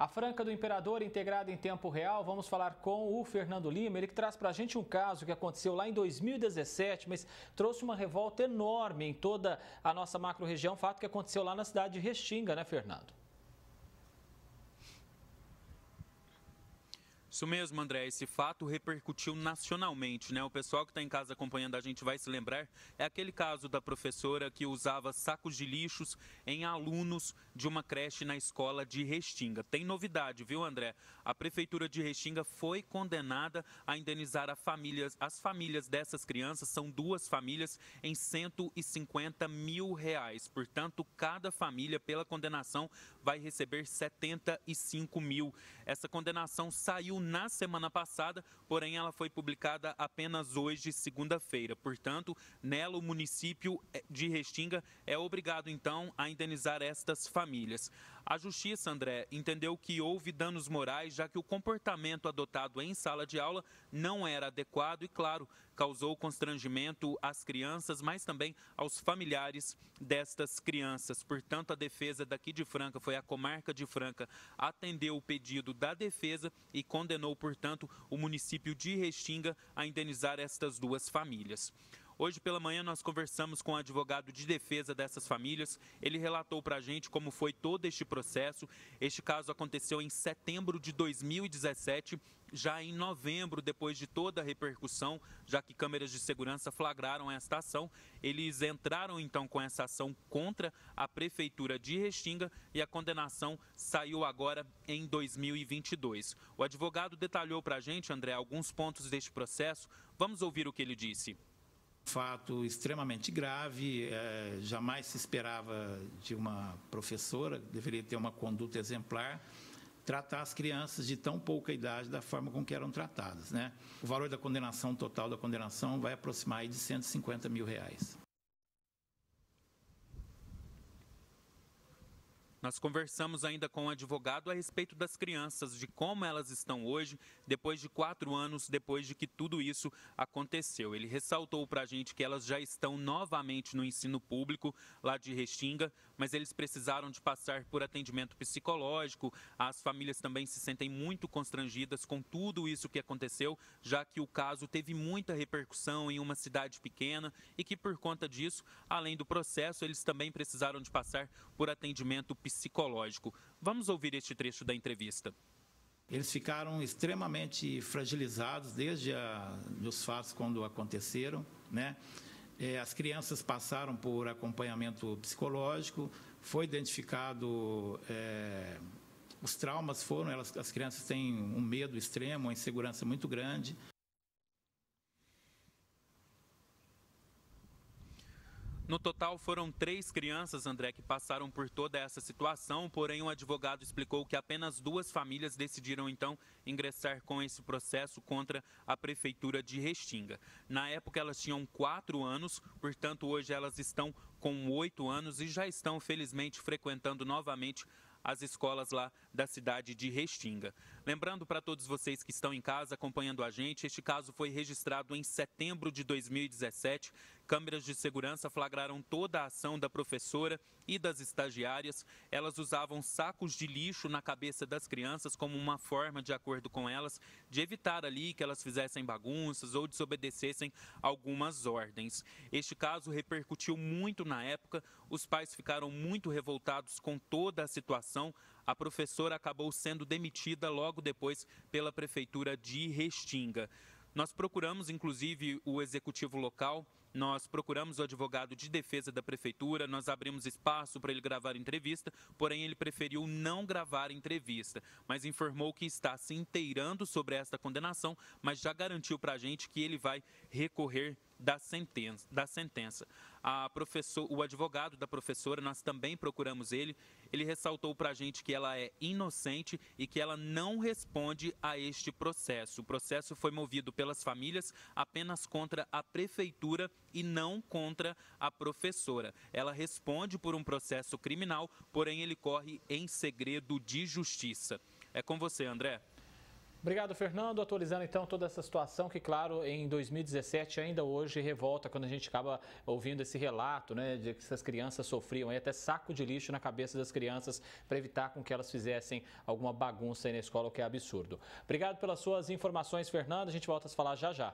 A Franca do Imperador integrada em tempo real, vamos falar com o Fernando Lima, ele que traz para a gente um caso que aconteceu lá em 2017, mas trouxe uma revolta enorme em toda a nossa macro-região, fato que aconteceu lá na cidade de Restinga, né, Fernando? Isso mesmo, André. Esse fato repercutiu nacionalmente, né? O pessoal que está em casa acompanhando a gente vai se lembrar. É aquele caso da professora que usava sacos de lixos em alunos de uma creche na escola de Restinga. Tem novidade, viu, André? A prefeitura de Restinga foi condenada a indenizar as famílias dessas crianças, são duas famílias, em R$150 mil. Portanto, cada família, pela condenação, vai receber 75 mil. Essa condenação saiu na semana passada, porém ela foi publicada apenas hoje, segunda-feira. Portanto, nela o município de Restinga é obrigado então a indenizar estas famílias. A Justiça, André, entendeu que houve danos morais, já que o comportamento adotado em sala de aula não era adequado e, claro, causou constrangimento às crianças, mas também aos familiares destas crianças. Portanto, a defesa daqui de Franca, foi a comarca de Franca, atendeu o pedido da defesa e condenou, portanto, o município de Restinga a indenizar estas duas famílias. Hoje pela manhã nós conversamos com o advogado de defesa dessas famílias. Ele relatou para a gente como foi todo este processo. Este caso aconteceu em setembro de 2017, já em novembro, depois de toda a repercussão, já que câmeras de segurança flagraram esta ação. Eles entraram então com essa ação contra a prefeitura de Restinga e a condenação saiu agora em 2022. O advogado detalhou para a gente, André, alguns pontos deste processo. Vamos ouvir o que ele disse. Fato extremamente grave, jamais se esperava de uma professora, deveria ter uma conduta exemplar, tratar as crianças de tão pouca idade da forma com que eram tratadas, né? O valor da condenação, total da condenação, vai aproximar aí de R$150 mil. Nós conversamos ainda com o advogado a respeito das crianças, de como elas estão hoje, depois de 4 anos, depois de que tudo isso aconteceu. Ele ressaltou para a gente que elas já estão novamente no ensino público, lá de Restinga, mas eles precisaram de passar por atendimento psicológico. As famílias também se sentem muito constrangidas com tudo isso que aconteceu, já que o caso teve muita repercussão em uma cidade pequena e que, por conta disso, além do processo, eles também precisaram de passar por atendimento psicológico. Vamos ouvir este trecho da entrevista. Eles ficaram extremamente fragilizados desde os fatos quando aconteceram, né? As crianças passaram por acompanhamento psicológico, foi identificado, os traumas foram, as crianças têm um medo extremo, uma insegurança muito grande. No total, foram 3 crianças, André, que passaram por toda essa situação, porém o advogado explicou que apenas 2 famílias decidiram, então, ingressar com esse processo contra a prefeitura de Restinga. Na época, elas tinham 4 anos, portanto, hoje elas estão com 8 anos e já estão, felizmente, frequentando novamente as escolas lá da cidade de Restinga. Lembrando para todos vocês que estão em casa acompanhando a gente, este caso foi registrado em setembro de 2017. Câmeras de segurança flagraram toda a ação da professora e das estagiárias. Elas usavam sacos de lixo na cabeça das crianças como uma forma, de acordo com elas, de evitar ali que elas fizessem bagunças ou desobedecessem algumas ordens. Este caso repercutiu muito na época, os pais ficaram muito revoltados com toda a situação. A professora acabou sendo demitida logo depois pela prefeitura de Restinga. Nós procuramos, inclusive, o executivo local, nós procuramos o advogado de defesa da prefeitura, nós abrimos espaço para ele gravar entrevista, porém ele preferiu não gravar entrevista, mas informou que está se inteirando sobre esta condenação, mas já garantiu para a gente que ele vai recorrer da sentença. O advogado da professora, nós também procuramos ele ressaltou para a gente que ela é inocente e que ela não responde a este processo. O processo foi movido pelas famílias apenas contra a prefeitura e não contra a professora. Ela responde por um processo criminal, porém ele corre em segredo de justiça. É com você, André. Obrigado, Fernando. Atualizando então toda essa situação que, claro, em 2017 ainda hoje revolta quando a gente acaba ouvindo esse relato, né, de que essas crianças sofriam aí até saco de lixo na cabeça das crianças para evitar com que elas fizessem alguma bagunça aí na escola, o que é absurdo. Obrigado pelas suas informações, Fernando. A gente volta a se falar já já.